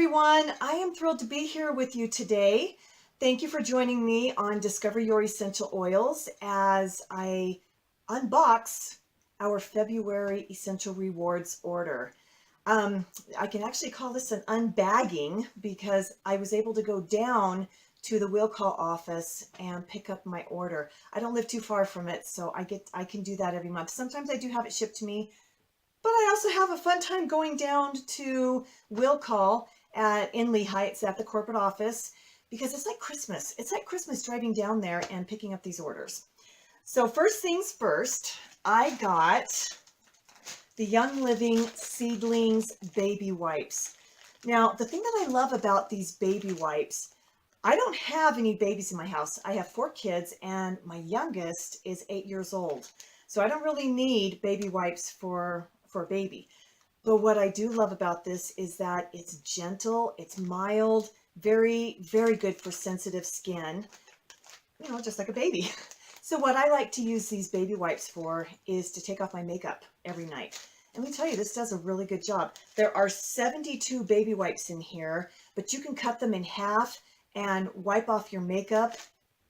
everyone. I am thrilled to be here with you today. Thank you for joining me on Discover Your Essential Oils as I unbox our February Essential Rewards order. I can actually call this an unbagging because I was able to go down to the will call office and pick up my order. I don't live too far from it, so I can do that every month. Sometimes I do have it shipped to me, but I also have a fun time going down to Will Call in Lehigh. It's at the corporate office because it's like Christmas. It's like Christmas driving down there and picking up these orders. So first things first, I got the Young Living Seedlings Baby Wipes. Now, the thing that I love about these baby wipes, I don't have any babies in my house. I have 4 kids and my youngest is 8 years old. So I don't really need baby wipes for a baby. But what I do love about this is that it's gentle, it's mild, very, very good for sensitive skin, just like a baby. So what I like to use these baby wipes for is to take off my makeup every night. And let me tell you, this does a really good job. There are 72 baby wipes in here, but you can cut them in half and wipe off your makeup.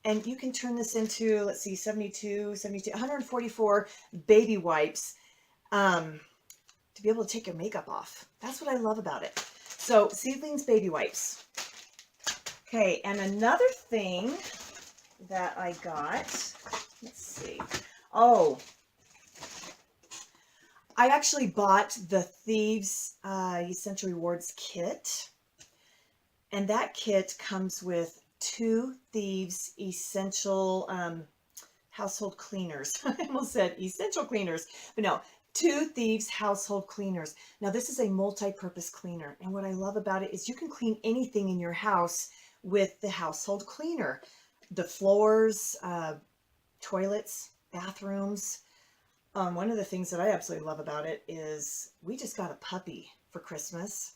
And you can turn this into, let's see, 144 baby wipes to be able to take your makeup off. That's what I love about it. So Seedlings Baby Wipes. Okay, and another thing that I got, let's see. Oh, I actually bought the Thieves Essential Rewards kit. And that kit comes with 2 Thieves Essential household cleaners. I almost said essential cleaners, but no, 2 Thieves household cleaners. Now this is a multi-purpose cleaner, and what I love about it is you can clean anything in your house with the household cleaner. The floors, toilets, bathrooms. One of the things that I absolutely love about it is we just got a puppy for Christmas.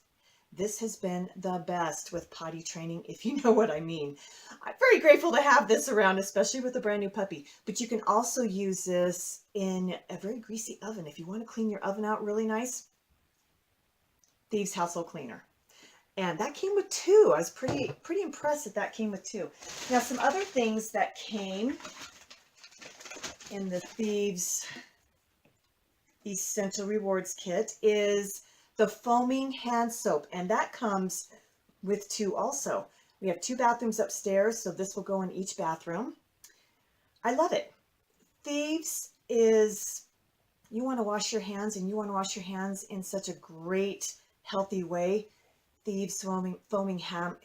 This has been the best with potty training, if you know what I mean. I'm very grateful to have this around, especially with a brand new puppy. But you can also use this in a very greasy oven. If you want to clean your oven out really nice, Thieves Household Cleaner. And that came with 2. I was pretty impressed that came with 2. Now, some other things that came in the Thieves Essential Rewards kit is the foaming hand soap, and that comes with 2 also. We have 2 bathrooms upstairs, so this will go in each bathroom. I love it. Thieves is, you want to wash your hands, and you want to wash your hands in such a great, healthy way. Thieves foaming hand,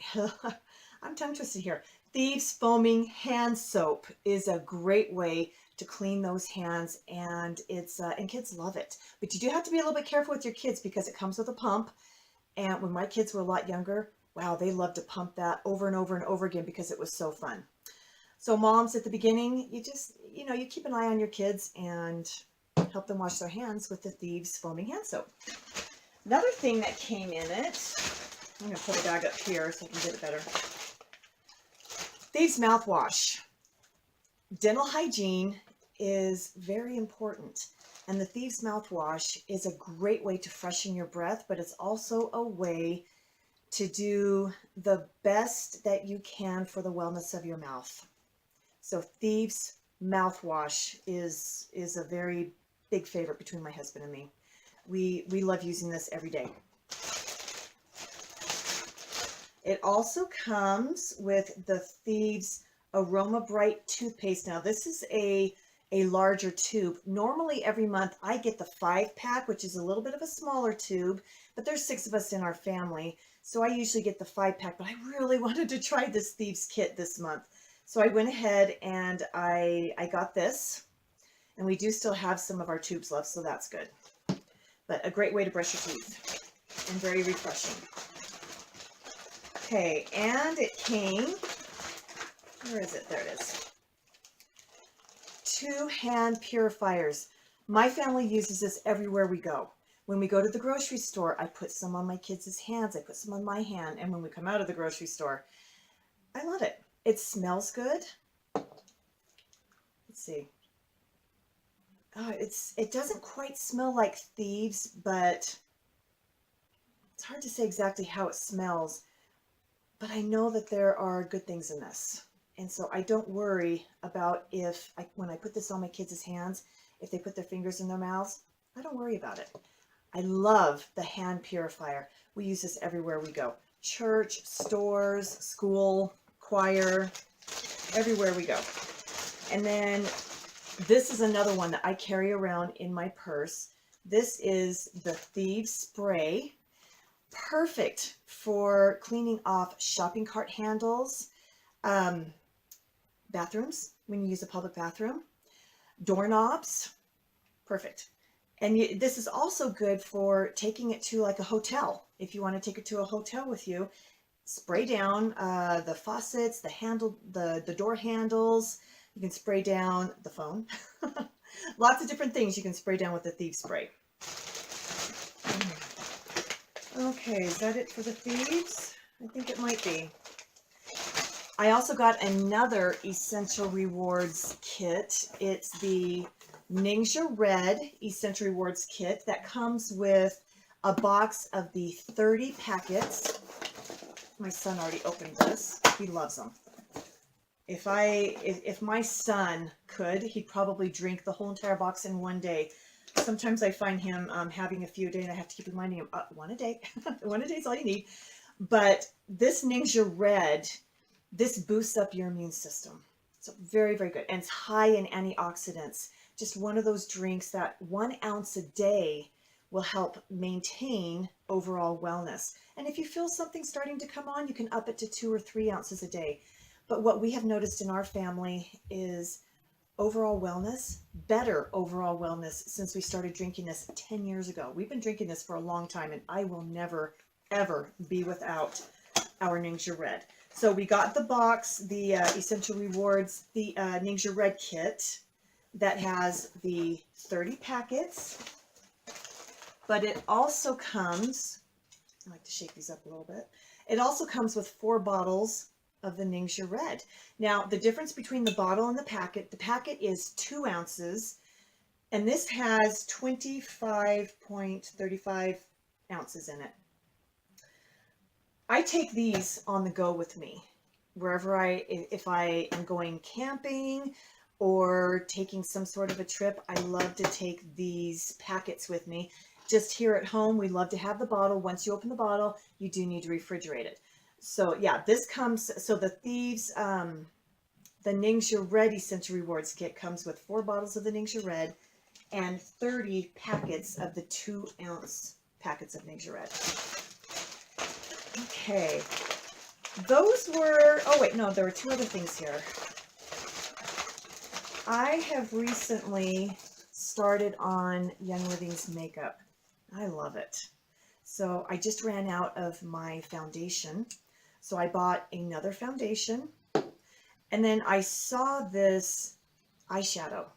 I'm tongue twisted here. Thieves foaming hand soap is a great way to clean those hands, and and kids love it. But you do have to be a little bit careful with your kids because it comes with a pump. And when my kids were a lot younger, wow, they loved to pump that over and over and over again because it was so fun. So moms, at the beginning, you just, you keep an eye on your kids and help them wash their hands with the Thieves foaming hand soap. Another thing that came in it, I'm going to put a bag up here so I can get it better. Thieves mouthwash. Dental hygiene is very important, and the Thieves mouthwash is a great way to freshen your breath, but it's also a way to do the best that you can for the wellness of your mouth. So Thieves mouthwash is a very big favorite between my husband and me. We love using this every day. It also comes with the Thieves Aroma Bright toothpaste. Now this is a larger tube. Normally every month I get the 5-pack, which is a little bit of a smaller tube, but there's 6 of us in our family, so I usually get the 5-pack, but I really wanted to try this Thieves kit this month. So I went ahead and I got this, and we do still have some of our tubes left, so that's good. But a great way to brush your teeth and very refreshing. Okay, and it came, where is it? There it is. 2 hand purifiers. My family uses this everywhere we go. When we go to the grocery store, I put some on my kids' hands, I put some on my hand, and when we come out of the grocery store, I love it. It smells good. Let's see. Oh, it doesn't quite smell like Thieves, but it's hard to say exactly how it smells, but I know that there are good things in this. And so I don't worry about when I put this on my kids' hands, if they put their fingers in their mouths, I don't worry about it. I love the hand purifier. We use this everywhere we go. Church, stores, school, choir, everywhere we go. And then this is another one that I carry around in my purse. This is the Thieves Spray. Perfect for cleaning off shopping cart handles, bathrooms, when you use a public bathroom, doorknobs, perfect. And this is also good for taking it to like a hotel. If you want to take it to a hotel with you, spray down the faucets, the handle, the door handles. You can spray down the phone. Lots of different things you can spray down with the Thieves Spray. Okay, is that it for the Thieves? I think it might be. I also got another Essential Rewards kit. It's the Ninja Red Essential Rewards kit that comes with a box of the 30 packets. My son already opened this. He loves them. If my son could, he'd probably drink the whole entire box in one day. Sometimes I find him having a few a day, and I have to keep reminding him, one a day. One a day is all you need. But this Ninja Red, this boosts up your immune system. So very, very good. And it's high in antioxidants. Just one of those drinks that 1 ounce a day will help maintain overall wellness. And if you feel something starting to come on, you can up it to 2 or 3 ounces a day. But what we have noticed in our family is overall wellness, better overall wellness since we started drinking this 10 years ago. We've been drinking this for a long time, and I will never, ever be without our Ninja Red. So we got the box, the Essential Rewards, the Ninja Red kit that has the 30 packets, but it also comes, I like to shake these up a little bit, it also comes with 4 bottles of the Ninja Red. Now, the difference between the bottle and the packet is 2 ounces, and this has 25.35 ounces in it. I take these on the go with me wherever if I am going camping or taking some sort of a trip. I love to take these packets with me. Just here at home, we love to have the bottle. Once you open the bottle, you do need to refrigerate it. So yeah, this comes, so the Thieves, the Ninja Red Essential Rewards kit comes with 4 bottles of the Ninja Red and 30 packets of the 2 ounce packets of Ninja Red. Okay, those were, oh wait, no, there were 2 other things here. I have recently started on Young Living's makeup. I love it. So I just ran out of my foundation. So I bought another foundation, and then I saw this eyeshadow.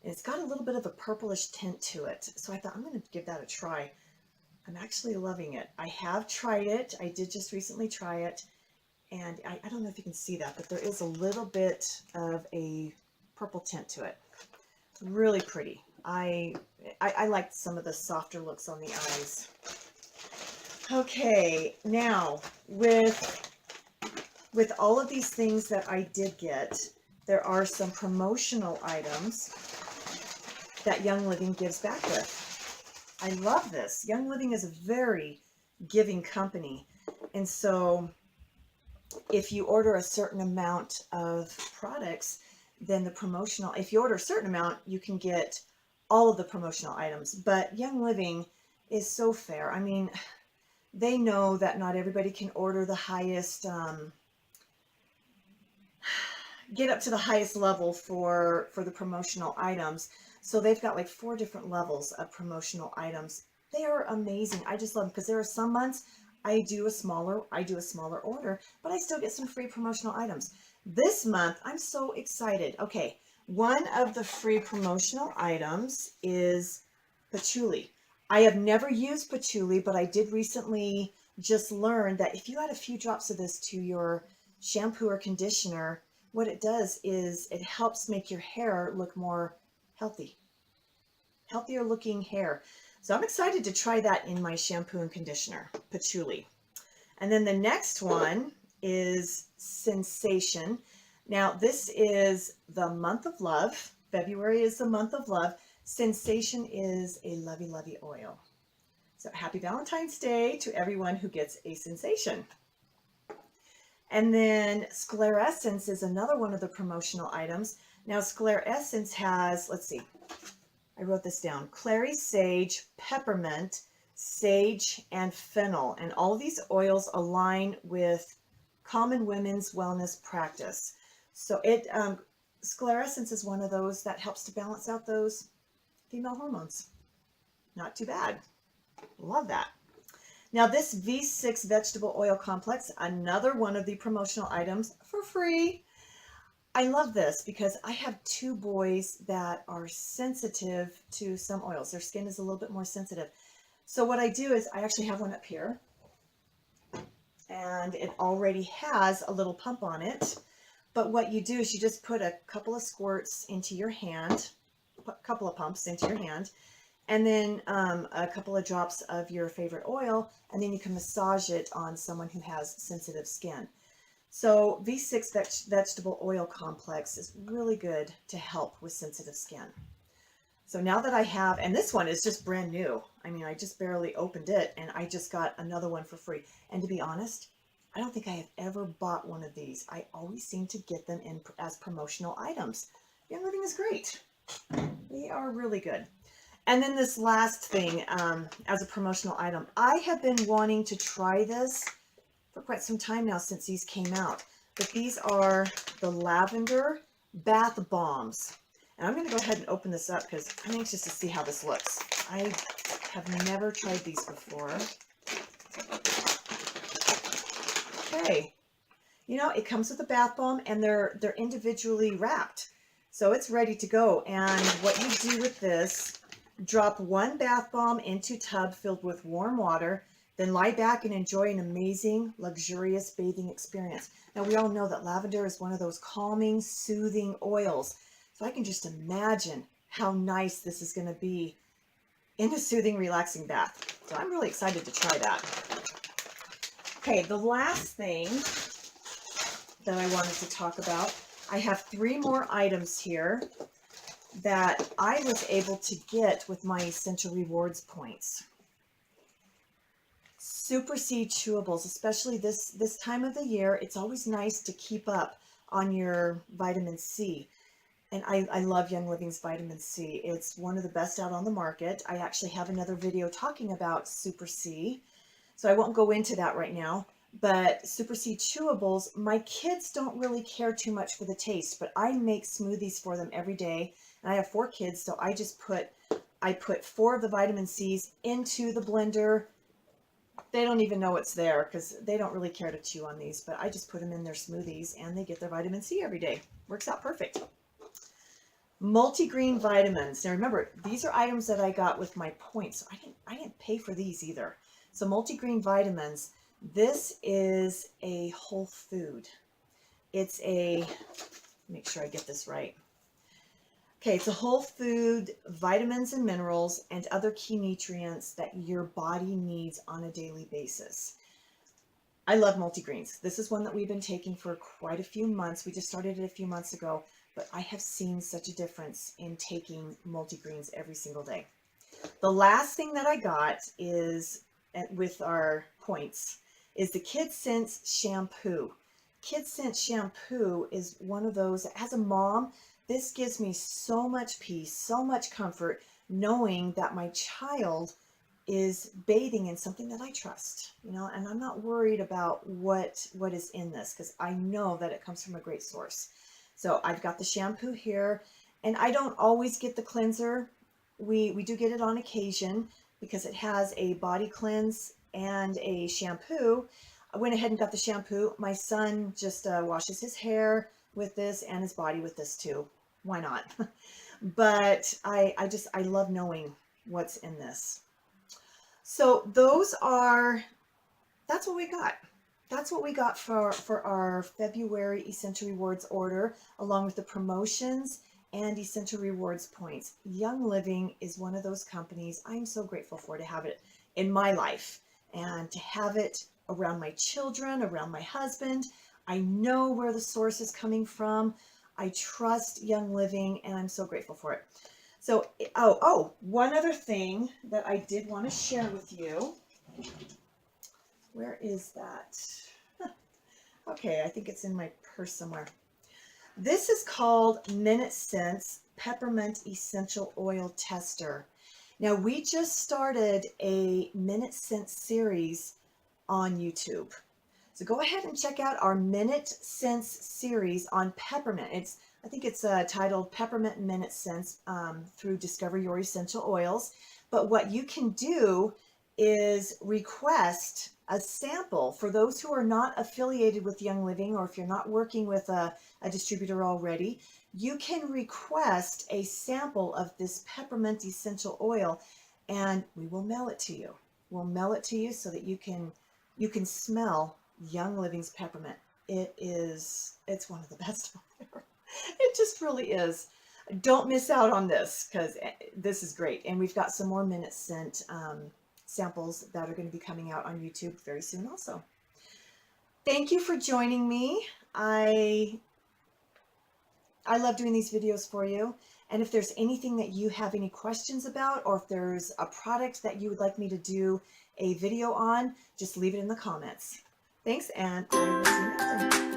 And it's got a little bit of a purplish tint to it. So I thought, I'm going to give that a try. I'm actually loving it. I have tried it. I did just recently try it. And I don't know if you can see that, but there is a little bit of a purple tint to it. Really pretty. I liked some of the softer looks on the eyes. Okay, now with all of these things that I did get, there are some promotional items that Young Living gives back with. I love this. Young Living is a very giving company. And so if you order a certain amount of products, then the promotional, if you order a certain amount, you can get all of the promotional items. But Young Living is so fair. I mean, they know that not everybody can order the highest, get up to the highest level for the promotional items. So they've got like 4 different levels of promotional items. They are amazing. I just love them because there are some months I do a smaller order, but I still get some free promotional items. This month, I'm so excited. Okay, one of the free promotional items is patchouli. I have never used patchouli, but I did recently just learn that if you add a few drops of this to your shampoo or conditioner, what it does is it helps make your hair look more healthy. Healthier looking hair. So I'm excited to try that in my shampoo and conditioner, patchouli. And then the next one is Sensation. Now this is the month of love. February is the month of love. Sensation is a lovey-lovey oil. So happy Valentine's Day to everyone who gets a sensation. And then Sclarescence is another one of the promotional items. Now Sclarescence has, let's see, I wrote this down, clary sage, peppermint, sage, and fennel. And all of these oils align with common women's wellness practice. So Sclarescence is one of those that helps to balance out those female hormones. Not too bad. Love that. Now this V6 vegetable oil complex, another one of the promotional items for free. I love this because I have two boys that are sensitive to some oils. Their skin is a little bit more sensitive. So what I do is I actually have one up here, and it already has a little pump on it. But what you do is you just put a couple of squirts into your hand, a couple of pumps into your hand, and then a couple of drops of your favorite oil, and then you can massage it on someone who has sensitive skin. So V6 vegetable oil complex is really good to help with sensitive skin. So now that I have, and this one is just brand new. I mean, I just barely opened it and I just got another one for free. And to be honest, I don't think I have ever bought one of these. I always seem to get them in as promotional items. Young Living is great. They are really good. And then this last thing, as a promotional item, I have been wanting to try this for quite some time now since these came out. But these are the lavender bath bombs. And I'm going to go ahead and open this up because I'm anxious to see how this looks. I have never tried these before. Okay. You know, it comes with a bath bomb and they're individually wrapped. So it's ready to go. And what you do with this, drop one bath bomb into a tub filled with warm water, then lie back and enjoy an amazing, luxurious bathing experience. Now, we all know that lavender is one of those calming, soothing oils. So I can just imagine how nice this is going to be in a soothing, relaxing bath. So I'm really excited to try that. Okay, the last thing that I wanted to talk about, I have 3 more items here that I was able to get with my Essential Rewards points. Super C chewables, especially this time of the year, it's always nice to keep up on your vitamin C. And I love Young Living's vitamin C. It's one of the best out on the market. I actually have another video talking about Super C, so I won't go into that right now. But Super C chewables, my kids don't really care too much for the taste, but I make smoothies for them every day. And I have 4 kids, so I put 4 of the vitamin C's into the blender. They don't even know it's there because they don't really care to chew on these, but I just put them in their smoothies and they get their vitamin C every day. Works out perfect. Multigreen vitamins. Now remember, these are items that I got with my points. So I didn't pay for these either. So multigreen vitamins. This is a whole food. It's a, make sure I get this right. Okay, it's a whole food, vitamins and minerals and other key nutrients that your body needs on a daily basis. I love multigreens. This is one that we've been taking for quite a few months. We just started it a few months ago, but I have seen such a difference in taking multigreens every single day. The last thing that I got is, with our points, is the Kid Sense shampoo. Kid Sense shampoo is one of those, as a mom, this gives me so much peace, so much comfort, knowing that my child is bathing in something that I trust, you know, and I'm not worried about what is in this because I know that it comes from a great source. So I've got the shampoo here, and I don't always get the cleanser. We do get it on occasion because it has a body cleanse and a shampoo. I went ahead and got the shampoo. My son just washes his hair with this and his body with this too. Why not? But I love knowing what's in this. So that's what we got. That's what we got for our February Essential Rewards order, along with the promotions and Essential Rewards points. Young Living is one of those companies I'm so grateful for, to have it in my life and to have it around my children, around my husband. I know where the source is coming from. I trust Young Living, and I'm so grateful for it. So, one other thing that I did want to share with you. Where is that? Okay, I think it's in my purse somewhere. This is called Minute Scents Peppermint Essential Oil Tester. Now, we just started a Minute Scent series on YouTube. So go ahead and check out our Minute Scents series on peppermint. I think it's titled Peppermint Minute Scents through Discover Your Essential Oils. But what you can do is request a sample for those who are not affiliated with Young Living, or if you're not working with a distributor already, you can request a sample of this peppermint essential oil, and we will mail it to you. We'll mail it to you so that you can smell Young Living's peppermint. It's one of the best out there. It just really is. Don't miss out on this, because this is great. And we've got some more Minute Scent samples that are going to be coming out on YouTube very soon also. Thank you for joining me. I love doing these videos for you. And if there's anything that you have any questions about, or if there's a product that you would like me to do a video on, just leave it in the comments. Thanks, and I will see you next time.